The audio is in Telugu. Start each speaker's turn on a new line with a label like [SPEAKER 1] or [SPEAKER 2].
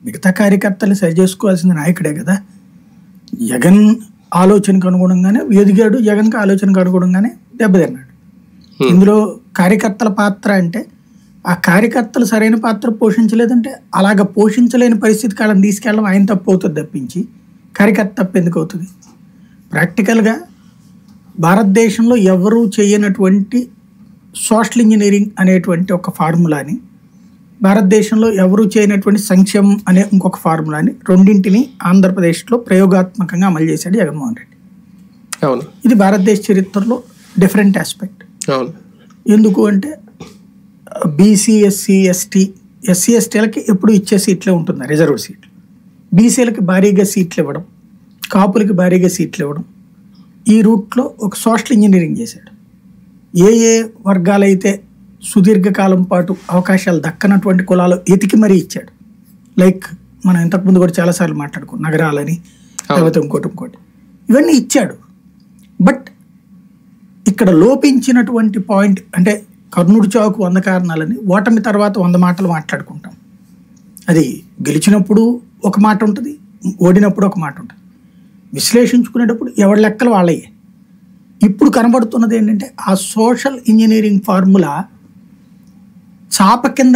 [SPEAKER 1] మిగతా కార్యకర్తలు సరి చేసుకోవాల్సిన నాయకుడే కదా. జగన్ ఆలోచనకు అనుగుణంగానే ఎదిగాడు, జగన్కి ఆలోచనకు అనుగుణంగానే దెబ్బతిన్నాడు. ఇందులో కార్యకర్తల పాత్ర అంటే ఆ కార్యకర్తలు సరైన పాత్ర పోషించలేదంటే అలాగ పోషించలేని పరిస్థితి కాలం తీసుకెళ్ళడం ఆయన తప్పు అవుతుంది తప్పించి కార్యకర్త తప్పు ఎందుకు అవుతుంది? ప్రాక్టికల్గా భారతదేశంలో ఎవరూ చేయనటువంటి సోషల్ ఇంజనీరింగ్ అనేటువంటి ఒక ఫార్ములాని, భారతదేశంలో ఎవరూ చేయనటువంటి సంక్షేమం అనే ఇంకొక ఫార్ములాని రెండింటిని ఆంధ్రప్రదేశ్లో ప్రయోగాత్మకంగా అమలు చేశాడు జగన్మోహన్ రెడ్డి.
[SPEAKER 2] అవును,
[SPEAKER 1] ఇది భారతదేశ చరిత్రలో డిఫరెంట్ ఆస్పెక్ట్.
[SPEAKER 2] అవును,
[SPEAKER 1] ఎందుకు అంటే బీసీ ఎస్సీ ఎస్టీలకి ఎప్పుడు ఇచ్చే సీట్లే ఉంటుంది, రిజర్వ్ సీట్లు. బీసీలకి భారీగా సీట్లు ఇవ్వడం, కాపులకి భారీగా సీట్లు ఇవ్వడం, ఈ రూట్లో ఒక సోషల్ ఇంజనీరింగ్ చేశాడు. ఏ ఏ వర్గాలైతే సుదీర్ఘకాలం పాటు అవకాశాలు దక్కనటువంటి కులాలు ఎతికి మరీ ఇచ్చాడు. లైక్ మనం ఇంతకుముందు కూడా చాలాసార్లు మాట్లాడుకున్నాం, నగరాలని, లేకపోతే ఇంకోటి ఇవన్నీ ఇచ్చాడు. బట్ ఇక్కడ లోపించినటువంటి పాయింట్ అంటే కర్నూలు చావుకు 100 కారణాలని ఓటమి తర్వాత 100 మాటలు మాట్లాడుకుంటాం. అది గెలిచినప్పుడు ఒక మాట ఉంటుంది, ఓడినప్పుడు ఒక మాట ఉంటుంది. విశ్లేషించుకునేటప్పుడు ఎవరి లెక్కలు వాళ్ళయ్యే. ఇప్పుడు కనబడుతున్నది ఏంటంటే ఆ సోషల్ ఇంజనీరింగ్ ఫార్ములా చాప కింద